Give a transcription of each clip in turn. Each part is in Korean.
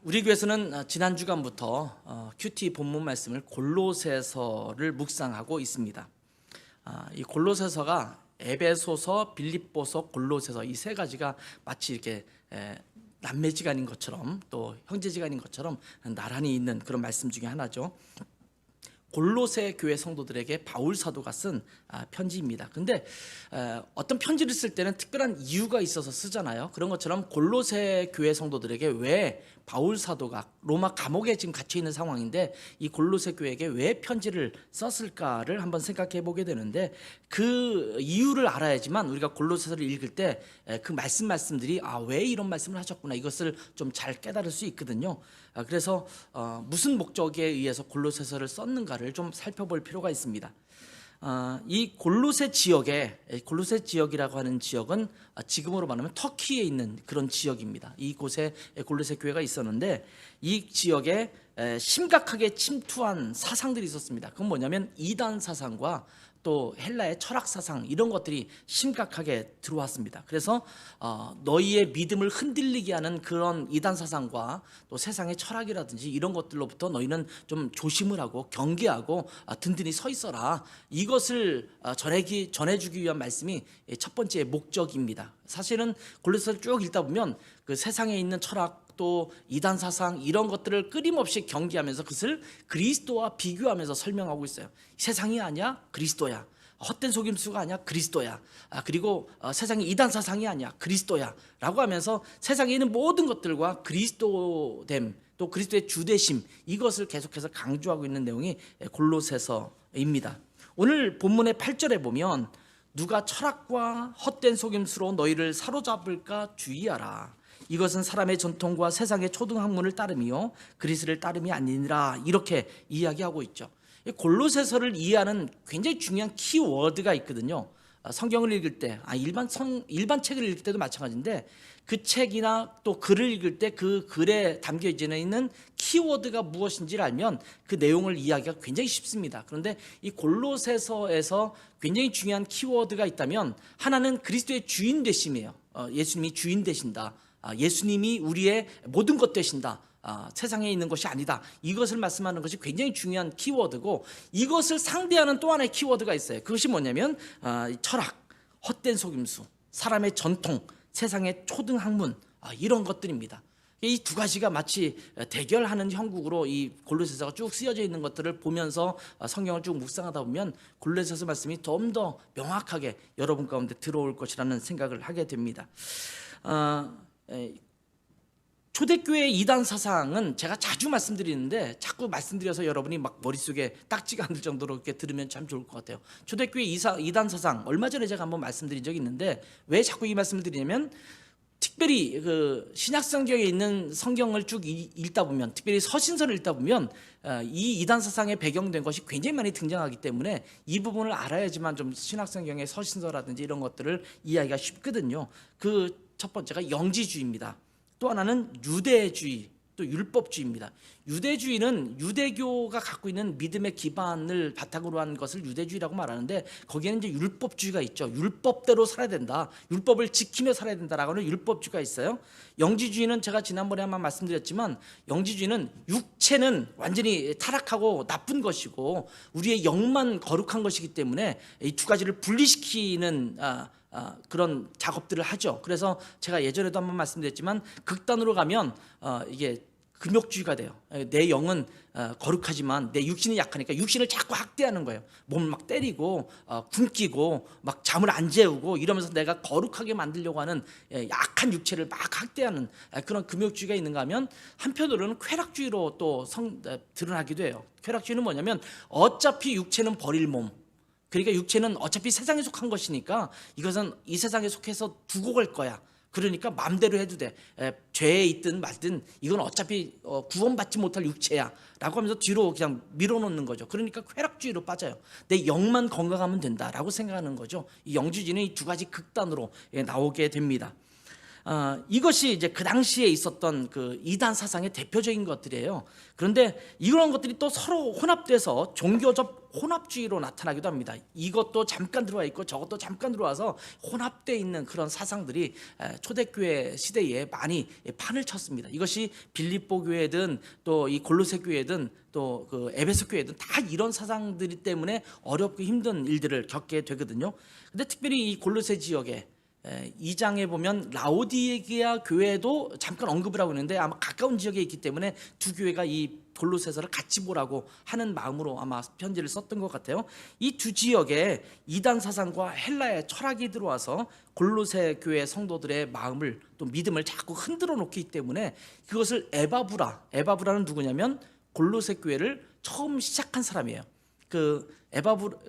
우리 교회에서는 지난 주간부터 큐티 본문 말씀을 골로새서를 묵상하고 있습니다. 이 골로새서가 에베소서, 빌립보서, 골로새서 이 세 가지가 마치 이렇게 남매지간인 것처럼 또 형제지간인 것처럼 나란히 있는 그런 말씀 중에 하나죠. 골로새 교회 성도들에게 바울 사도가 쓴 편지입니다. 근데 어떤 편지를 쓸 때는 특별한 이유가 있어서 쓰잖아요. 그런 것처럼 골로새 교회 성도들에게 왜 바울 사도가 로마 감옥에 지금 갇혀 있는 상황인데 이 골로새 교회에게 왜 편지를 썼을까를 한번 생각해 보게 되는데, 그 이유를 알아야지만 우리가 골로새서를 읽을 때 그 말씀들이 왜 이런 말씀을 하셨구나, 이것을 좀 잘 깨달을 수 있거든요. 그래서 무슨 목적에 의해서 골로새서를 썼는가를 좀 살펴볼 필요가 있습니다. 이 골로새 지역이라고 하는 지역은 지금으로 말하면 터키에 있는 그런 지역입니다. 이곳에 골로새 교회가 있었는데 이 지역에 심각하게 침투한 사상들이 있었습니다. 그건 뭐냐면 이단 사상과 또 헬라의 철학 사상, 이런 것들이 심각하게 들어왔습니다. 그래서 너희의 믿음을 흔들리게 하는 그런 이단 사상과 또 세상의 철학이라든지 이런 것들로부터 너희는 좀 조심을 하고 경계하고 든든히 서 있어라, 이것을 전해주기 위한 말씀이 첫 번째 목적입니다. 사실은 골로새서를 쭉 읽다 보면 그 세상에 있는 철학 또 이단 사상 이런 것들을 끊임없이 경계하면서 그것을 그리스도와 비교하면서 설명하고 있어요. 세상이 아니야, 그리스도야. 헛된 속임수가 아니야, 그리스도야. 그리고 세상이 이단 사상이 아니야, 그리스도야 라고 하면서 세상에 있는 모든 것들과 그리스도됨, 또 그리스도의 주되심, 이것을 계속해서 강조하고 있는 내용이 골로새서입니다. 오늘 본문의 8절에 보면 누가 철학과 헛된 속임수로 너희를 사로잡을까 주의하라. 이것은 사람의 전통과 세상의 초등학문을 따름이요 그리스를 따름이 아니니라, 이렇게 이야기하고 있죠. 골로새서를 이해하는 굉장히 중요한 키워드가 있거든요. 성경을 읽을 때 일반 책을 읽을 때도 마찬가지인데 그 책이나 또 글을 읽을 때 그 글에 담겨져 있는 키워드가 무엇인지를 알면 그 내용을 이해하기가 굉장히 쉽습니다. 그런데 이 골로새서에서 굉장히 중요한 키워드가 있다면 하나는 그리스도의 주인 되심이에요. 예수님이 주인 되신다. 예수님이 우리의 모든 것 되신다. 세상에 있는 것이 아니다. 이것을 말씀하는 것이 굉장히 중요한 키워드고, 이것을 상대하는 또 하나의 키워드가 있어요. 그것이 뭐냐면 철학, 헛된 속임수, 사람의 전통, 세상의 초등학문, 이런 것들입니다. 이 두 가지가 마치 대결하는 형국으로 이 골로새서가 쭉 쓰여져 있는 것들을 보면서 성경을 쭉 묵상하다 보면 골로새서 말씀이 좀 더 명확하게 여러분 가운데 들어올 것이라는 생각을 하게 됩니다. 초대교회의 이단 사상은 제가 자주 말씀드리는데 자꾸 말씀드려서 여러분이 막 머릿속에 딱지가 안 들 정도로 이렇게 들으면 참 좋을 것 같아요. 초대교회 이단 사상, 얼마 전에 제가 한번 말씀드린 적이 있는데 왜 자꾸 이 말씀을 드리냐면, 특별히 그 신약성경에 있는 성경을 쭉 읽다 보면, 특별히 서신서를 읽다 보면 이 이단 사상에 배경된 것이 굉장히 많이 등장하기 때문에 이 부분을 알아야지만 좀 신약성경의 서신서라든지 이런 것들을 이해하기가 쉽거든요. 그 첫 번째가 영지주의입니다. 또 하나는 유대주의, 또 율법주의입니다. 유대주의는 유대교가 갖고 있는 믿음의 기반을 바탕으로 한 것을 유대주의라고 말하는데, 거기에는 이제 율법주의가 있죠. 율법대로 살아야 된다, 율법을 지키며 살아야 된다라고 하는 율법주의가 있어요. 영지주의는 제가 지난번에 한번 말씀드렸지만, 영지주의는 육체는 완전히 타락하고 나쁜 것이고 우리의 영만 거룩한 것이기 때문에 이 두 가지를 분리시키는 그런 작업들을 하죠. 그래서 제가 예전에도 한번 말씀드렸지만 극단으로 가면 이게 금욕주의가 돼요. 내 영은 거룩하지만 내 육신이 약하니까 육신을 자꾸 학대하는 거예요. 몸을 막 때리고 굶기고 막 잠을 안 재우고 이러면서 내가 거룩하게 만들려고 하는 약한 육체를 막 학대하는 그런 금욕주의가 있는가 하면, 한편으로는 쾌락주의로 또 드러나기도 해요. 쾌락주의는 뭐냐면 어차피 육체는 버릴 몸, 그러니까 육체는 어차피 세상에 속한 것이니까 이것은 이 세상에 속해서 두고 갈 거야. 그러니까 마음대로 해도 돼. 죄에 있든 말든 이건 어차피 구원받지 못할 육체야 라고 하면서 뒤로 그냥 밀어놓는 거죠. 그러니까 쾌락주의로 빠져요. 내 영만 건강하면 된다라고 생각하는 거죠. 이 영주주의는 이 두 가지 극단으로 나오게 됩니다. 이것이 이제 그 당시에 있었던 그 이단 사상의 대표적인 것들이에요. 그런데 이런 것들이 또 서로 혼합돼서 종교적 혼합주의로 나타나기도 합니다. 이것도 잠깐 들어와 있고 저것도 잠깐 들어와서 혼합되어 있는 그런 사상들이 초대교회 시대에 많이 판을 쳤습니다. 이것이 빌립보 교회든 또 이 골로새 교회든 또 그 에베소 교회든 다 이런 사상들이 때문에 어렵고 힘든 일들을 겪게 되거든요. 근데 특별히 이 골로새 지역에 2장에 보면 라오디게아 교회도 잠깐 언급을 하고 있는데 아마 가까운 지역에 있기 때문에 두 교회가 이 골로새서를 같이 보라고 하는 마음으로 아마 편지를 썼던 것 같아요. 이 두 지역에 이단 사상과 헬라의 철학이 들어와서 골로새 교회 성도들의 마음을 또 믿음을 자꾸 흔들어 놓기 때문에 그것을 에바브라는 누구냐면 골로새 교회를 처음 시작한 사람이에요.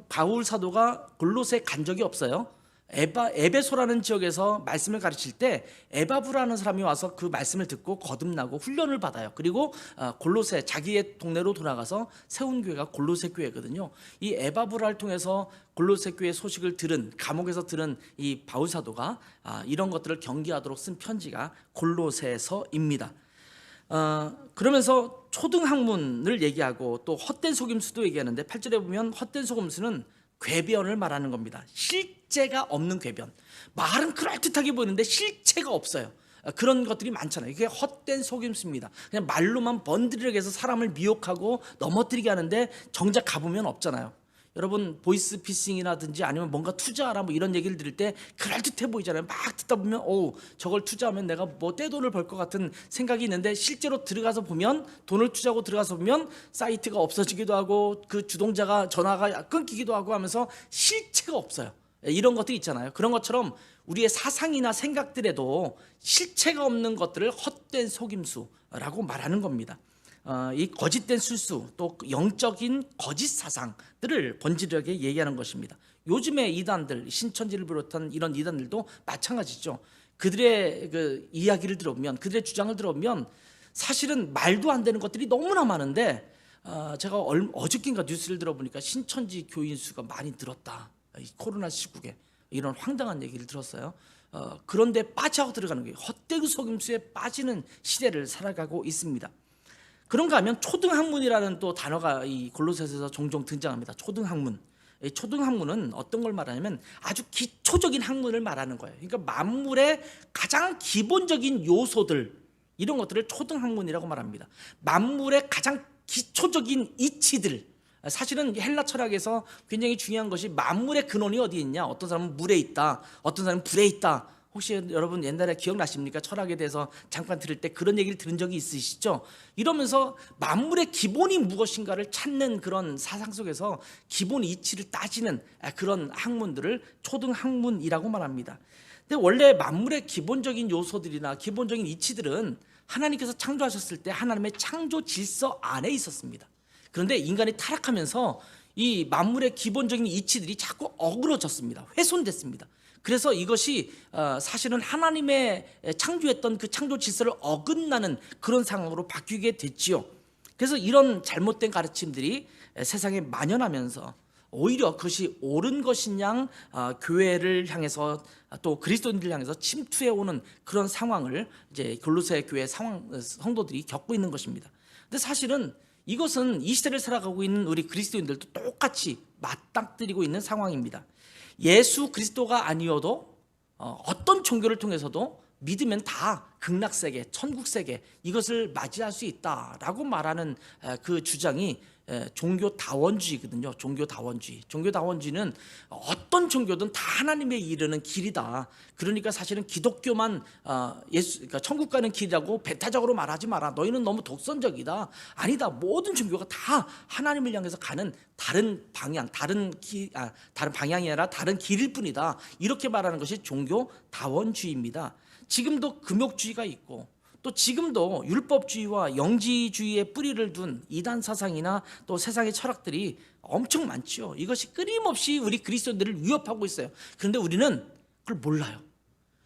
바울 사도가 골로새 간 적이 없어요. 에베소라는 지역에서 말씀을 가르칠 때 에바브라는 사람이 와서 그 말씀을 듣고 거듭나고 훈련을 받아요. 그리고 골로새 자기의 동네로 돌아가서 세운 교회가 골로새 교회거든요. 이 에바브라를 통해서 골로새 교회 소식을 들은 감옥에서 들은 이 바울 사도가 이런 것들을 경계하도록 쓴 편지가 골로새서입니다. 그러면서 초등학문을 얘기하고 또 헛된 속임수도 얘기하는데 8절에 보면 헛된 속임수는 궤변을 말하는 겁니다. 실제가 없는 궤변. 말은 그럴듯하게 보이는데 실체가 없어요. 그런 것들이 많잖아요. 이게 헛된 속임수입니다. 그냥 말로만 번드르게 해서 사람을 미혹하고 넘어뜨리게 하는데 정작 가보면 없잖아요. 여러분 보이스피싱이라든지 아니면 뭔가 투자하라 뭐 이런 얘기를 들을 때 그럴듯해 보이잖아요. 막 듣다 보면 저걸 투자하면 내가 뭐 떼돈을 벌 것 같은 생각이 있는데 실제로 들어가서 보면 돈을 투자하고 들어가서 보면 사이트가 없어지기도 하고 그 주동자가 전화가 끊기기도 하고 하면서 실체가 없어요. 이런 것들이 있잖아요. 그런 것처럼 우리의 사상이나 생각들에도 실체가 없는 것들을 헛된 속임수라고 말하는 겁니다. 이 거짓된 술수 또 영적인 거짓 사상들을 본질하게 얘기하는 것입니다. 요즘의 이단들 신천지를 비롯한 이런 이단들도 마찬가지죠. 그들의 그 이야기를 들어보면 그들의 주장을 들어보면 사실은 말도 안 되는 것들이 너무나 많은데 제가 어저께인가 뉴스를 들어보니까 신천지 교인 수가 많이 늘었다. 이 코로나 시국에 이런 황당한 얘기를 들었어요. 그런데 빠져 들어가는 거예요. 헛된 속임수에 빠지는 시대를 살아가고 있습니다. 그런가 하면 초등학문이라는 또 단어가 이 골로새서에서 종종 등장합니다. 초등학문. 이 초등학문은 어떤 걸 말하냐면 아주 기초적인 학문을 말하는 거예요. 그러니까 만물의 가장 기본적인 요소들 이런 것들을 초등학문이라고 말합니다. 만물의 가장 기초적인 이치들. 사실은 헬라 철학에서 굉장히 중요한 것이 만물의 근원이 어디 있냐. 어떤 사람은 물에 있다. 어떤 사람은 불에 있다. 혹시 여러분 옛날에 기억나십니까? 철학에 대해서 잠깐 들을 때 그런 얘기를 들은 적이 있으시죠? 이러면서 만물의 기본이 무엇인가를 찾는 그런 사상 속에서 기본 이치를 따지는 그런 학문들을 초등학문이라고 말합니다. 근데 원래 만물의 기본적인 요소들이나 기본적인 이치들은 하나님께서 창조하셨을 때 하나님의 창조 질서 안에 있었습니다. 그런데 인간이 타락하면서 이 만물의 기본적인 이치들이 자꾸 어그러졌습니다. 훼손됐습니다. 그래서 이것이 사실은 하나님의 창조했던 그 창조 질서를 어긋나는 그런 상황으로 바뀌게 됐지요. 그래서 이런 잘못된 가르침들이 세상에 만연하면서 오히려 그것이 옳은 것인 양 교회를 향해서 또 그리스도인들을 향해서 침투해 오는 그런 상황을 이제 골로새 교회 성도들이 겪고 있는 것입니다. 근데 사실은 이것은 이 시대를 살아가고 있는 우리 그리스도인들도 똑같이 맞닥뜨리고 있는 상황입니다. 예수 그리스도가 아니어도 어떤 종교를 통해서도 믿으면 다 극락세계, 천국세계 이것을 맞이할 수 있다라고 말하는 그 주장이 종교다원주의거든요. 종교다원주의는 어떤 종교든 다 하나님에 이르는 길이다. 그러니까 사실은 기독교만 그러니까 천국 가는 길이라고 배타적으로 말하지 마라. 너희는 너무 독선적이다. 아니다. 모든 종교가 다 하나님을 향해서 가는 다른 방향이 아니라 다른 길일 뿐이다. 이렇게 말하는 것이 종교다원주의입니다. 지금도 금욕주의가 있고 또 지금도 율법주의와 영지주의의 뿌리를 둔 이단 사상이나 또 세상의 철학들이 엄청 많죠. 이것이 끊임없이 우리 그리스도인들을 위협하고 있어요. 그런데 우리는 그걸 몰라요.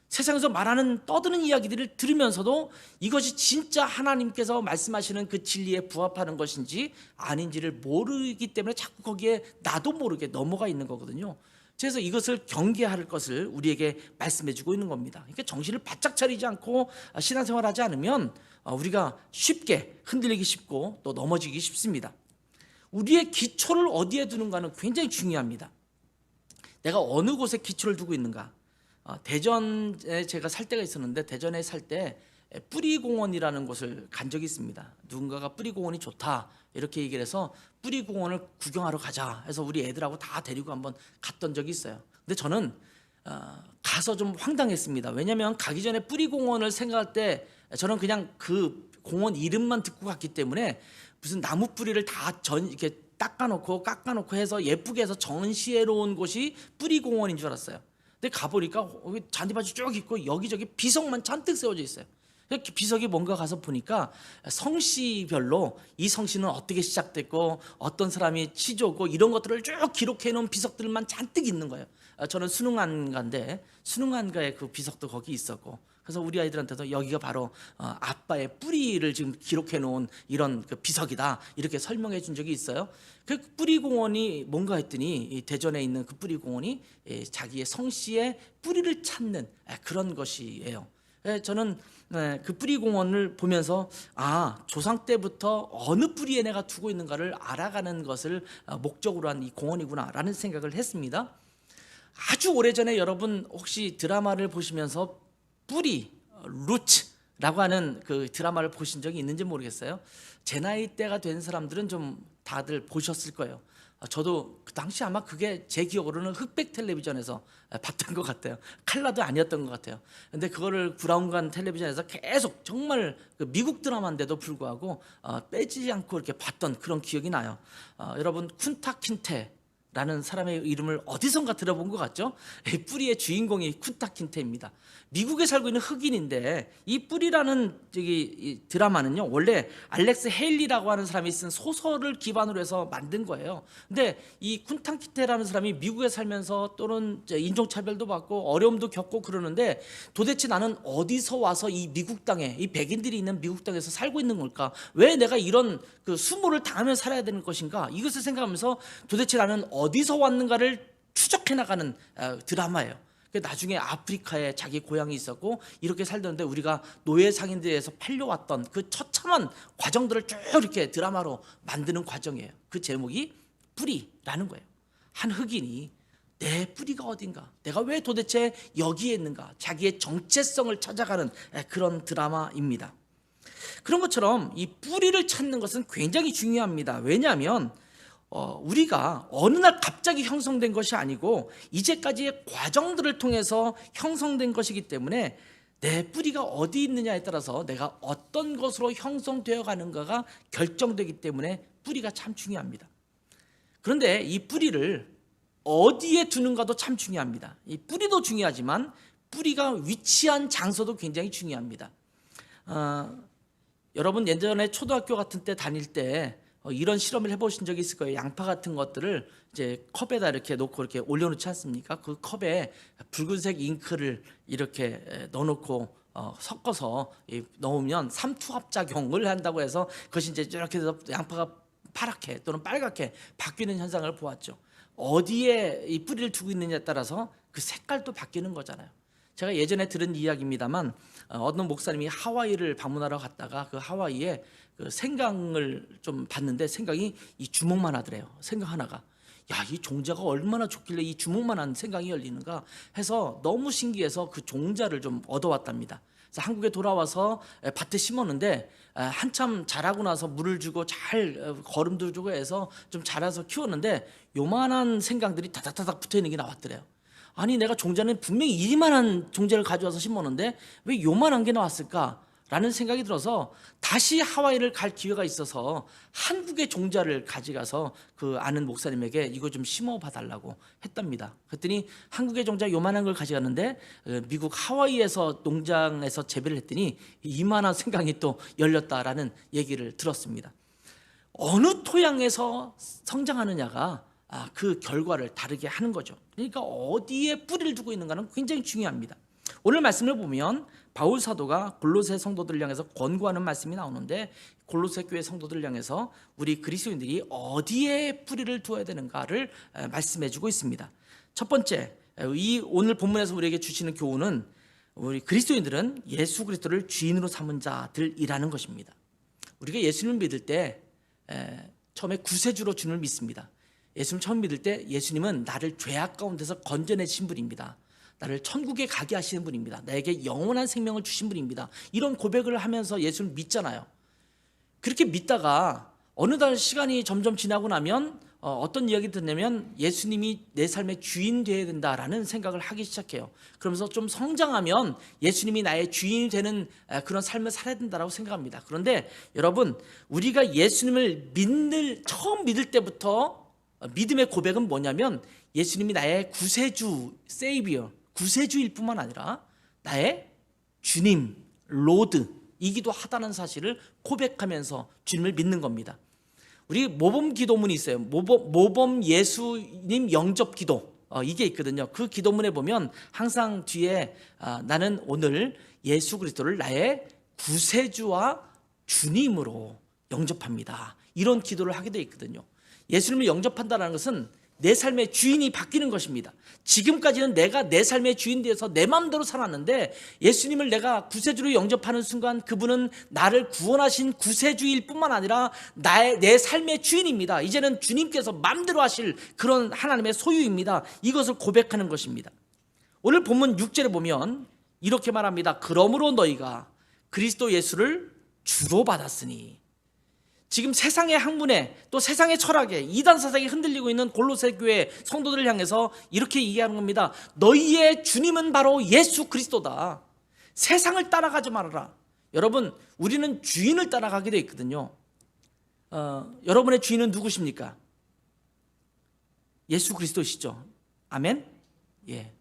세상에서 말하는 떠드는 이야기들을 들으면서도 이것이 진짜 하나님께서 말씀하시는 그 진리에 부합하는 것인지 아닌지를 모르기 때문에 자꾸 거기에 나도 모르게 넘어가 있는 거거든요. 그래서 이것을 경계할 것을 우리에게 말씀해주고 있는 겁니다. 그러니까 정신을 바짝 차리지 않고 신앙생활하지 않으면 우리가 쉽게 흔들리기 쉽고 또 넘어지기 쉽습니다. 우리의 기초를 어디에 두는가는 굉장히 중요합니다. 내가 어느 곳에 기초를 두고 있는가. 대전에 제가 살 때가 있었는데, 대전에 살 때 뿌리공원이라는 곳을 간 적이 있습니다. 누군가가 뿌리공원이 좋다 이렇게 얘기를 해서 뿌리공원을 구경하러 가자 해서 우리 애들하고 다 데리고 한번 갔던 적이 있어요. 근데 저는 가서 좀 황당했습니다. 왜냐하면 가기 전에 뿌리공원을 생각할 때 저는 그냥 그 공원 이름만 듣고 갔기 때문에 무슨 나무 뿌리를 다 이렇게 깎아놓고 깎아놓고 해서 예쁘게 해서 전시해 놓은 곳이 뿌리공원인 줄 알았어요. 근데 가보니까 여기 잔디밭이 쭉 있고 여기저기 비석만 잔뜩 세워져 있어요. 비석이 뭔가 가서 보니까 성씨별로 이 성씨는 어떻게 시작됐고 어떤 사람이 시조고 이런 것들을 쭉 기록해 놓은 비석들만 잔뜩 있는 거예요. 저는 수능안가인데 수능안가의 그 비석도 거기 있었고, 그래서 우리 아이들한테도 여기가 바로 아빠의 뿌리를 지금 기록해 놓은 이런 그 비석이다 이렇게 설명해 준 적이 있어요. 그 뿌리공원이 뭔가 했더니 이 대전에 있는 그 뿌리공원이 자기의 성씨의 뿌리를 찾는 그런 것이에요. 저는 그 뿌리공원을 보면서 조상 때부터 어느 뿌리에 내가 두고 있는가를 알아가는 것을 목적으로 한 이 공원이구나 라는 생각을 했습니다. 아주 오래전에 여러분 혹시 드라마를 보시면서 뿌리, 루츠라고 하는 그 드라마를 보신 적이 있는지 모르겠어요. 제 나이 때가 된 사람들은 좀 다들 보셨을 거예요. 저도 그 당시 아마 그게 제 기억으로는 흑백 텔레비전에서 봤던 것 같아요. 칼라도 아니었던 것 같아요. 근데 그거를 브라운관 텔레비전에서 계속 정말 그 미국 드라마인데도 불구하고 빼지 않고 이렇게 봤던 그런 기억이 나요. 여러분 쿤타 킨테라는 사람의 이름을 어디선가 들어본 것 같죠? 뿌리의 주인공이 쿤타 킨테입니다. 미국에 살고 있는 흑인인데 이 뿌리라는 이 드라마는요 원래 알렉스 헤일리라고 하는 사람이 쓴 소설을 기반으로 해서 만든 거예요. 근데 이 쿤타 킨테라는 사람이 미국에 살면서 또는 인종차별도 받고 어려움도 겪고 그러는데 도대체 나는 어디서 와서 이 미국 땅에 이 백인들이 있는 미국 땅에서 살고 있는 걸까? 왜 내가 이런 그 수모를 당하며 살아야 되는 것인가? 이것을 생각하면서 도대체 나는 어디서 왔는가를 추적해 나가는 드라마예요. 나중에 아프리카에 자기 고향이 있었고 이렇게 살던데 우리가 노예 상인들에서 팔려왔던 그 처참한 과정들을 쭉 이렇게 드라마로 만드는 과정이에요. 그 제목이 뿌리라는 거예요. 한 흑인이 내 뿌리가 어딘가, 내가 왜 도대체 여기에 있는가, 자기의 정체성을 찾아가는 그런 드라마입니다. 그런 것처럼 이 뿌리를 찾는 것은 굉장히 중요합니다. 왜냐하면 우리가 어느 날 갑자기 형성된 것이 아니고 이제까지의 과정들을 통해서 형성된 것이기 때문에 내 뿌리가 어디 있느냐에 따라서 내가 어떤 것으로 형성되어 가는가가 결정되기 때문에 뿌리가 참 중요합니다. 그런데 이 뿌리를 어디에 두는가도 참 중요합니다. 이 뿌리도 중요하지만 뿌리가 위치한 장소도 굉장히 중요합니다. 여러분 예전에 초등학교 같은 때 다닐 때 이런 실험을 해보신 적이 있을 거예요. 양파 같은 것들을 이제 컵에다 이렇게 놓고 이렇게 올려놓지 않습니까? 그 컵에 붉은색 잉크를 이렇게 넣어놓고 섞어서 넣으면 삼투압작용을 한다고 해서 그것이 이제 이렇게 해서 양파가 파랗게 또는 빨갛게 바뀌는 현상을 보았죠. 어디에 이 뿌리를 두고 있느냐에 따라서 그 색깔도 바뀌는 거잖아요. 제가 예전에 들은 이야기입니다만 어떤 목사님이 하와이를 방문하러 갔다가 그 하와이에 그 생강을 좀 봤는데 생강이 이 주먹만 하더래요. 생강 하나가. 야, 이 종자가 얼마나 좋길래 이 주먹만한 생강이 열리는가 해서 너무 신기해서 그 종자를 좀 얻어왔답니다. 그래서 한국에 돌아와서 밭에 심었는데 한참 자라고 나서 물을 주고 잘 거름도 주고 해서 좀 자라서 키웠는데 요만한 생강들이 다닥다닥 붙어 있는 게 나왔더래요. 아니 내가 종자는 분명히 이만한 종자를 가져와서 심었는데 왜 요만한 게 나왔을까? 라는 생각이 들어서 다시 하와이를 갈 기회가 있어서 한국의 종자를 가져가서 그 아는 목사님에게 이거 좀 심어봐 달라고 했답니다. 그랬더니 한국의 종자 요만한 걸 가져갔는데 미국 하와이에서 농장에서 재배를 했더니 이만한 생강이 또 열렸다라는 얘기를 들었습니다. 어느 토양에서 성장하느냐가 그 결과를 다르게 하는 거죠. 그러니까 어디에 뿌리를 두고 있는가는 굉장히 중요합니다. 오늘 말씀을 보면 바울 사도가 골로새 성도들을 향해서 권고하는 말씀이 나오는데 골로새 교회 성도들을 향해서 우리 그리스도인들이 어디에 뿌리를 두어야 되는가를 말씀해 주고 있습니다. 첫 번째, 이 오늘 본문에서 우리에게 주시는 교훈은 우리 그리스도인들은 예수 그리스도를 주인으로 삼은 자들이라는 것입니다. 우리가 예수님을 믿을 때 처음에 구세주로 주님을 믿습니다. 예수님 처음 믿을 때 예수님은 나를 죄악 가운데서 건져내신 분입니다. 나를 천국에 가게 하시는 분입니다. 나에게 영원한 생명을 주신 분입니다. 이런 고백을 하면서 예수를 믿잖아요. 그렇게 믿다가 어느 날 시간이 점점 지나고 나면 어떤 이야기 듣냐면 예수님이 내 삶의 주인 되어야 된다라는 생각을 하기 시작해요. 그러면서 좀 성장하면 예수님이 나의 주인이 되는 그런 삶을 살아야 된다고 생각합니다. 그런데 여러분, 우리가 예수님을 처음 믿을 때부터 믿음의 고백은 뭐냐면 예수님이 나의 구세주, 세이비어, 구세주일 뿐만 아니라 나의 주님, 로드이기도 하다는 사실을 고백하면서 주님을 믿는 겁니다. 우리 모범 기도문이 있어요. 모범 예수님 영접 기도, 이게 있거든요. 그 기도문에 보면 항상 뒤에 나는 오늘 예수 그리스도를 나의 구세주와 주님으로 영접합니다, 이런 기도를 하게 되어 있거든요. 예수님을 영접한다는 것은 내 삶의 주인이 바뀌는 것입니다. 지금까지는 내가 내 삶의 주인 되어서 내 마음대로 살았는데 예수님을 내가 구세주로 영접하는 순간 그분은 나를 구원하신 구세주일 뿐만 아니라 내 삶의 주인입니다. 이제는 주님께서 마음대로 하실 그런 하나님의 소유입니다. 이것을 고백하는 것입니다. 오늘 본문 6절에 보면 이렇게 말합니다. 그러므로 너희가 그리스도 예수를 주로 받았으니. 지금 세상의 학문에 또 세상의 철학에 이단 사상이 흔들리고 있는 골로새 교회 성도들을 향해서 이렇게 얘기하는 겁니다. 너희의 주님은 바로 예수 그리스도다. 세상을 따라가지 말아라. 여러분, 우리는 주인을 따라가게 되어 있거든요. 여러분의 주인은 누구십니까? 예수 그리스도시죠. 아멘? 예.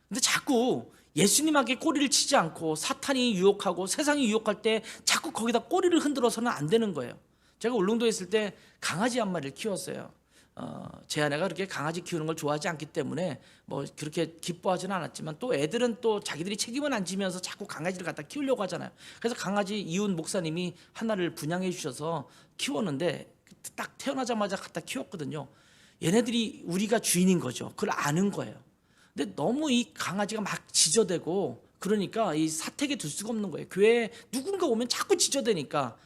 근데 자꾸 예수님에게 꼬리를 치지 않고 사탄이 유혹하고 세상이 유혹할 때 자꾸 거기다 꼬리를 흔들어서는 안 되는 거예요. 제가 울릉도에 있을 때 강아지 한 마리를 키웠어요. 제 아내가 그렇게 강아지 키우는 걸 좋아하지 않기 때문에 뭐 그렇게 기뻐하지는 않았지만 또 애들은 또 자기들이 책임을 안 지면서 자꾸 강아지를 갖다 키우려고 하잖아요. 그래서 강아지 이웃 목사님이 하나를 분양해 주셔서 키웠는데 딱 태어나자마자 갖다 키웠거든요. 얘네들이 우리가 주인인 거죠. 그걸 아는 거예요. 근데 너무 이 강아지가 막 짖어대고 그러니까 이 사택에 둘 수가 없는 거예요. 교회에 누군가 오면 자꾸 짖어대니까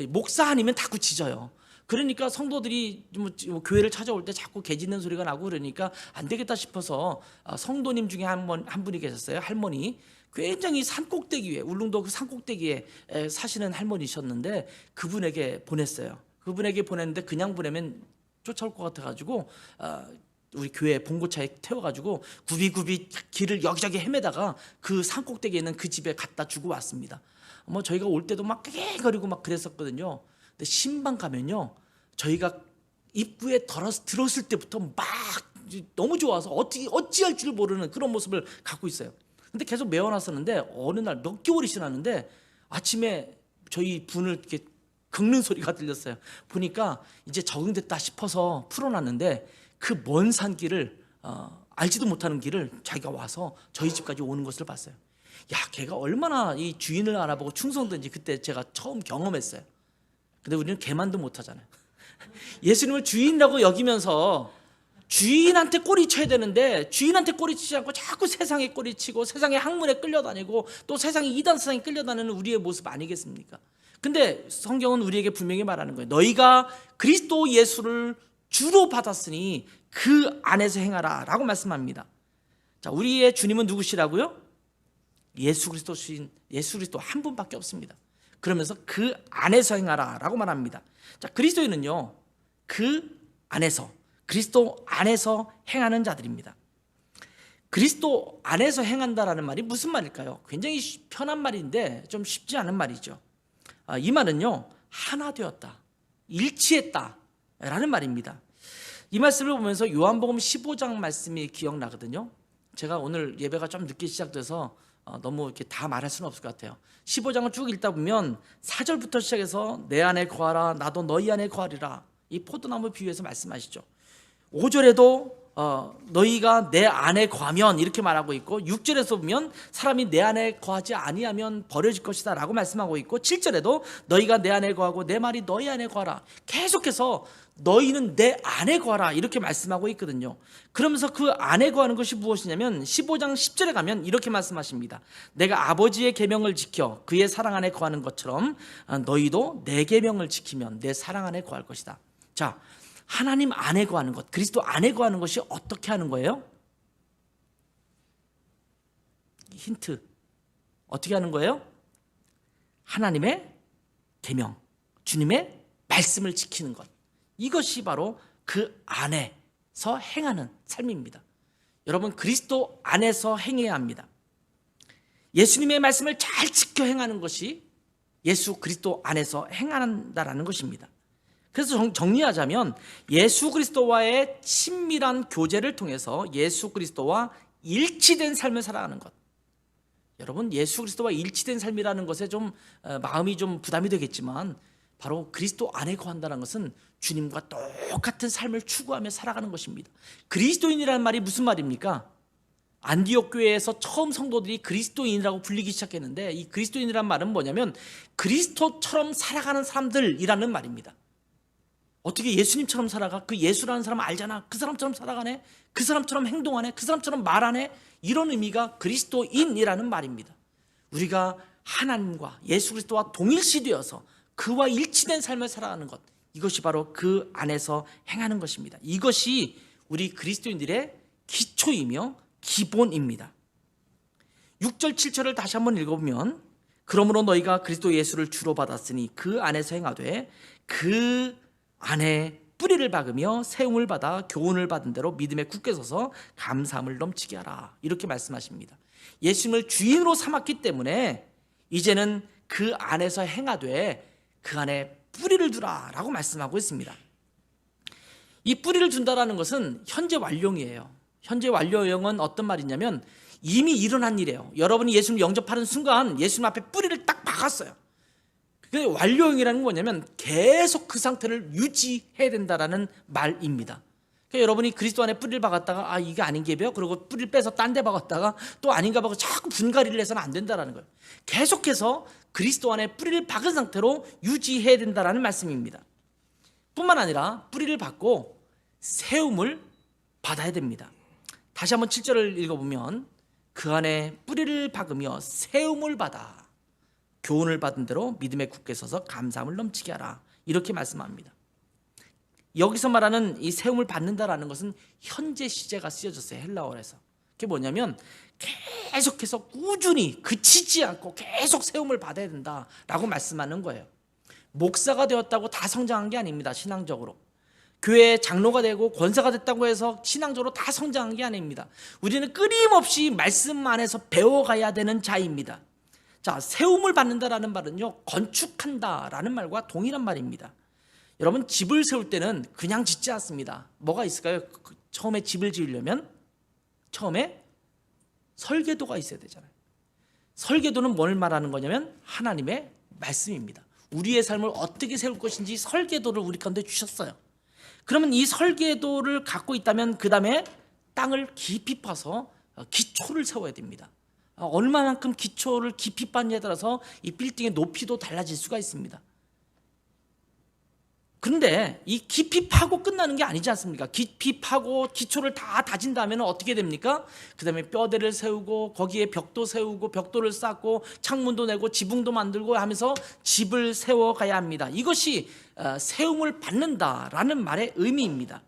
목사 아니면 자꾸 짖어요. 그러니까 성도들이 뭐 교회를 찾아올 때 자꾸 개 짖는 소리가 나고 그러니까 안 되겠다 싶어서 성도님 중에 한 분이 계셨어요. 할머니, 굉장히 산꼭대기 위에, 울릉도 그 산꼭대기에 사시는 할머니셨는데 그분에게 보냈어요. 그분에게 보냈는데 그냥 보내면 쫓아올 것 같아가지고 우리 교회 봉고차에 태워가지고 굽이굽이 길을 여기저기 헤매다가 그 산꼭대기에 있는 그 집에 갖다 주고 왔습니다. 뭐 저희가 올 때도 막 깨거리고 막 그랬었거든요. 근데 신방 가면요, 저희가 입구에 들었을 때부터 막 너무 좋아서 어찌할 줄 모르는 그런 모습을 갖고 있어요. 근데 계속 메워놨었는데 어느 날 몇 개월이 지났는데 아침에 저희 분을 이렇게 긁는 소리가 들렸어요. 보니까 이제 적응됐다 싶어서 풀어놨는데 그 먼 산길을 알지도 못하는 길을 자기가 와서 저희 집까지 오는 것을 봤어요. 야, 걔가 얼마나 이 주인을 알아보고 충성된지 그때 제가 처음 경험했어요. 근데 우리는 걔만도 못하잖아요. 예수님을 주인이라고 여기면서 주인한테 꼬리 쳐야 되는데 주인한테 꼬리 치지 않고 자꾸 세상에 꼬리 치고 세상의 학문에 끌려다니고 또 세상의 이단 세상에 끌려다니는 우리의 모습 아니겠습니까? 근데 성경은 우리에게 분명히 말하는 거예요. 너희가 그리스도 예수를 주로 받았으니 그 안에서 행하라 라고 말씀합니다. 자, 우리의 주님은 누구시라고요? 예수 그리스도 한 분밖에 없습니다. 그러면서 그 안에서 행하라 라고 말합니다. 자, 그리스도인은요, 그 안에서, 그리스도 안에서 행하는 자들입니다. 그리스도 안에서 행한다라는 말이 무슨 말일까요? 굉장히 편한 말인데 좀 쉽지 않은 말이죠. 이 말은요, 하나 되었다, 일치했다 라는 말입니다. 이 말씀을 보면서 요한복음 15장 말씀이 기억나거든요. 제가 오늘 예배가 좀 늦게 시작돼서 너무 이렇게 다 말할 수는 없을 것 같아요. 15장을 쭉 읽다 보면 4절부터 시작해서 내 안에 거하라 나도 너희 안에 거하리라, 이 포도나무 비유에서 말씀하시죠. 5절에도 너희가 내 안에 거하면 이렇게 말하고 있고, 6절에서 보면 사람이 내 안에 거하지 아니하면 버려질 것이다 라고 말씀하고 있고, 7절에도 너희가 내 안에 거하고 내 말이 너희 안에 거하라, 계속해서 너희는 내 안에 거하라 이렇게 말씀하고 있거든요. 그러면서 그 안에 거하는 것이 무엇이냐면 15장 10절에 가면 이렇게 말씀하십니다. 내가 아버지의 계명을 지켜 그의 사랑 안에 거하는 것처럼 너희도 내 계명을 지키면 내 사랑 안에 거할 것이다. 자, 하나님 안에 거하는 것, 그리스도 안에 거하는 것이 어떻게 하는 거예요? 힌트. 어떻게 하는 거예요? 하나님의 계명, 주님의 말씀을 지키는 것. 이것이 바로 그 안에서 행하는 삶입니다. 여러분, 그리스도 안에서 행해야 합니다. 예수님의 말씀을 잘 지켜 행하는 것이 예수 그리스도 안에서 행한다라는 것입니다. 그래서 정리하자면 예수 그리스도와의 친밀한 교제를 통해서 예수 그리스도와 일치된 삶을 살아가는 것. 여러분, 예수 그리스도와 일치된 삶이라는 것에 좀 마음이 좀 부담이 되겠지만, 바로 그리스도 안에 거한다는 것은 주님과 똑같은 삶을 추구하며 살아가는 것입니다. 그리스도인이라는 말이 무슨 말입니까? 안디옥 교회에서 처음 성도들이 그리스도인이라고 불리기 시작했는데, 이 그리스도인이라는 말은 뭐냐면 그리스도처럼 살아가는 사람들이라는 말입니다. 어떻게 예수님처럼 살아가? 그 예수라는 사람 알잖아. 그 사람처럼 살아가네. 그 사람처럼 행동하네. 그 사람처럼 말하네. 이런 의미가 그리스도인이라는 말입니다. 우리가 하나님과 예수 그리스도와 동일시되어서 그와 일치된 삶을 살아가는 것, 이것이 바로 그 안에서 행하는 것입니다. 이것이 우리 그리스도인들의 기초이며 기본입니다. 6절 7절을 다시 한번 읽어보면, 그러므로 너희가 그리스도 예수를 주로 받았으니 그 안에서 행하되 그 안에 뿌리를 박으며 세움을 받아 교훈을 받은 대로 믿음에 굳게 서서 감사함을 넘치게 하라, 이렇게 말씀하십니다. 예수님을 주인으로 삼았기 때문에 이제는 그 안에서 행하되 그 안에 뿌리를 두라 라고 말씀하고 있습니다. 이 뿌리를 둔다라는 것은 현재 완료형이에요. 현재 완료형은 어떤 말이냐면 이미 일어난 일이에요. 여러분이 예수님을 영접하는 순간 예수님 앞에 뿌리를 딱 박았어요. 완료형이라는 건 뭐냐면 계속 그 상태를 유지해야 된다라는 말입니다. 그러니까 여러분이 그리스도 안에 뿌리를 박았다가 이게 아닌 게 배요? 그리고 뿌리를 빼서 딴 데 박았다가 또 아닌가 봐서 자꾸 분갈이를 해서는 안 된다라는 거예요. 계속해서 그리스도 안에 뿌리를 박은 상태로 유지해야 된다라는 말씀입니다. 뿐만 아니라 뿌리를 박고 세움을 받아야 됩니다. 다시 한번 7절을 읽어보면, 그 안에 뿌리를 박으며 세움을 받아 교훈을 받은 대로 믿음에 굳게 서서 감사함을 넘치게 하라, 이렇게 말씀합니다. 여기서 말하는 이 세움을 받는다라는 것은 현재 시제가 쓰여졌어요. 헬라어에서. 그게 뭐냐면 계속해서 꾸준히 그치지 않고 계속 세움을 받아야 된다라고 말씀하는 거예요. 목사가 되었다고 다 성장한 게 아닙니다. 신앙적으로. 교회 장로가 되고 권사가 됐다고 해서 신앙적으로 다 성장한 게 아닙니다. 우리는 끊임없이 말씀 안에서 배워가야 되는 자입니다. 자, 세움을 받는다라는 말은요, 건축한다라는 말과 동일한 말입니다. 여러분, 집을 세울 때는 그냥 짓지 않습니다. 뭐가 있을까요? 처음에 집을 지으려면 처음에 설계도가 있어야 되잖아요. 설계도는 뭘 말하는 거냐면 하나님의 말씀입니다. 우리의 삶을 어떻게 세울 것인지 설계도를 우리 가운데 주셨어요. 그러면 이 설계도를 갖고 있다면 그 다음에 땅을 깊이 파서 기초를 세워야 됩니다. 얼마만큼 기초를 깊이 팠냐에 따라서 이 빌딩의 높이도 달라질 수가 있습니다. 그런데 이 깊이 파고 끝나는 게 아니지 않습니까? 깊이 파고 기초를 다 다진 다음에는 어떻게 됩니까? 그 다음에 뼈대를 세우고 거기에 벽도 세우고 벽돌을 쌓고 창문도 내고 지붕도 만들고 하면서 집을 세워가야 합니다. 이것이 세움을 받는다라는 말의 의미입니다.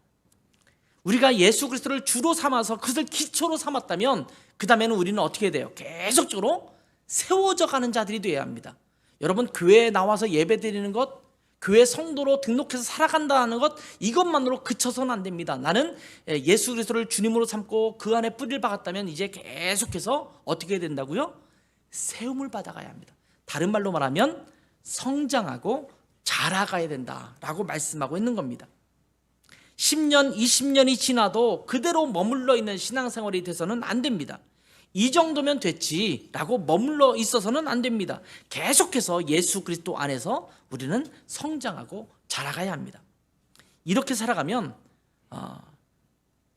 우리가 예수 그리스도를 주로 삼아서 그것을 기초로 삼았다면 그 다음에는 우리는 어떻게 돼요? 계속적으로 세워져 가는 자들이 되어야 합니다. 여러분, 교회에 나와서 예배 드리는 것, 교회 성도로 등록해서 살아간다는 것, 이것만으로 그쳐서는 안 됩니다. 나는 예수 그리스도를 주님으로 삼고 그 안에 뿌리를 박았다면 이제 계속해서 어떻게 해야 된다고요? 세움을 받아가야 합니다. 다른 말로 말하면 성장하고 자라가야 된다라고 말씀하고 있는 겁니다. 10년, 20년이 지나도 그대로 머물러 있는 신앙생활이 돼서는 안 됩니다. 이 정도면 됐지라고 머물러 있어서는 안 됩니다. 계속해서 예수 그리스도 안에서 우리는 성장하고 자라가야 합니다. 이렇게 살아가면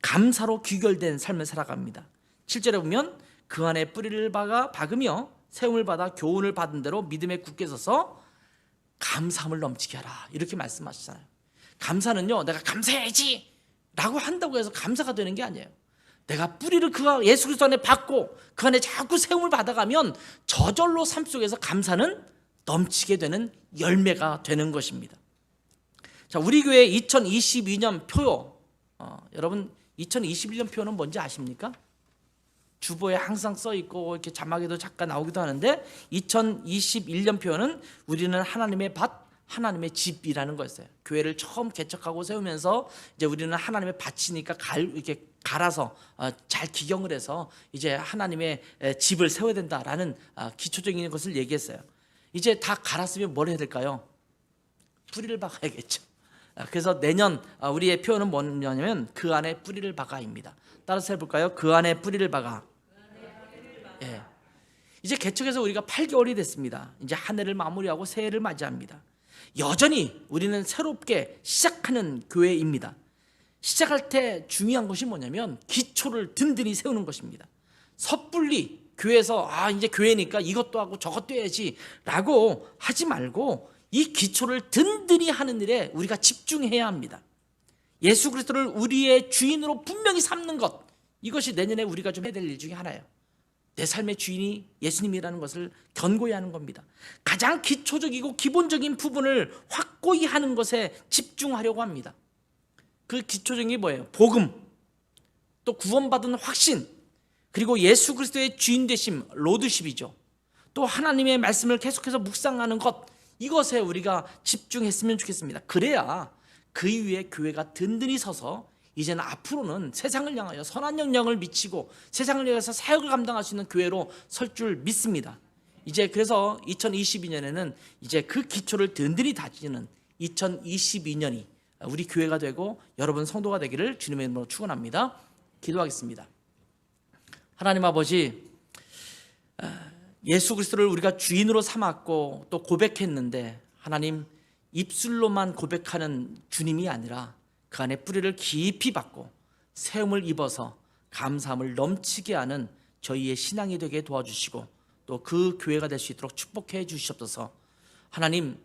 감사로 귀결된 삶을 살아갑니다. 7절에 보면 그 안에 뿌리를 박으며 세움을 받아 교훈을 받은 대로 믿음에 굳게 서서 감사함을 넘치게 하라, 이렇게 말씀하시잖아요. 감사는요, 내가 감사해야지 라고 한다고 해서 감사가 되는 게 아니에요. 내가 뿌리를 그 예수 그리스도 안에 받고 그 안에 자꾸 세움을 받아가면 저절로 삶 속에서 감사는 넘치게 되는 열매가 되는 것입니다. 자, 우리 교회 2022년 표요, 여러분 2021년 표는 뭔지 아십니까? 주보에 항상 써 있고 이렇게 자막에도 잠깐 나오기도 하는데, 2021년 표는 우리는 하나님의 밭, 하나님의 집이라는 거였어요. 교회를 처음 개척하고 세우면서 이제 우리는 하나님의 밭이니까 이렇게 갈아서 잘 기경을 해서 이제 하나님의 집을 세워야 된다라는 기초적인 것을 얘기했어요. 이제 다 갈았으면 뭘 해야 될까요? 뿌리를 박아야겠죠. 그래서 내년 우리의 표현은 뭐냐면 그 안에 뿌리를 박아입니다. 따라서 해볼까요? 그 안에 뿌리를 박아. 예. 이제 개척해서 우리가 8개월이 됐습니다. 이제 한 해를 마무리하고 새해를 맞이합니다. 여전히 우리는 새롭게 시작하는 교회입니다. 시작할 때 중요한 것이 뭐냐면 기초를 든든히 세우는 것입니다. 섣불리 교회에서 이제 교회니까 이것도 하고 저것도 해야지 라고 하지 말고 이 기초를 든든히 하는 일에 우리가 집중해야 합니다. 예수 그리스도를 우리의 주인으로 분명히 삼는 것, 이것이 내년에 우리가 좀 해야 될 일 중에 하나예요. 내 삶의 주인이 예수님이라는 것을 견고히 하는 겁니다. 가장 기초적이고 기본적인 부분을 확고히 하는 것에 집중하려고 합니다. 그 기초적인 게 뭐예요? 복음, 또 구원받은 확신, 그리고 예수 그리스도의 주인 되심, 로드십이죠. 또 하나님의 말씀을 계속해서 묵상하는 것, 이것에 우리가 집중했으면 좋겠습니다. 그래야 그 위에 교회가 든든히 서서 이제는 앞으로는 세상을 향하여 선한 영향을 미치고 세상을 향해서 사역을 감당할 수 있는 교회로 설 줄 믿습니다. 이제 그래서 2022년에는 이제 그 기초를 든든히 다지는 2022년이 우리 교회가 되고 여러분 성도가 되기를 주님의 이름으로 축원합니다. 기도하겠습니다. 하나님 아버지, 예수 그리스도를 우리가 주인으로 삼았고 또 고백했는데, 하나님, 입술로만 고백하는 주님이 아니라 그 안에 뿌리를 깊이 박고 세움을 입어서 감사함을 넘치게 하는 저희의 신앙이 되게 도와주시고 또 그 교회가 될 수 있도록 축복해 주시옵소서. 하나님,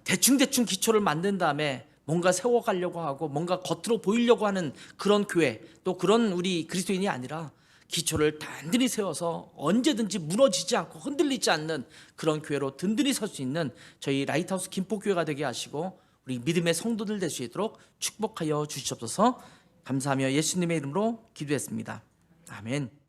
대충 기초를 만든 다음에 뭔가 세워가려고 하고 뭔가 겉으로 보이려고 하는 그런 교회, 또 그런 우리 그리스도인이 아니라 기초를 단단히 세워서 언제든지 무너지지 않고 흔들리지 않는 그런 교회로 든든히 설 수 있는 저희 라이트하우스 김포교회가 되게 하시고 우리 믿음의 성도들 될 수 있도록 축복하여 주시옵소서. 감사하며 예수님의 이름으로 기도했습니다. 아멘.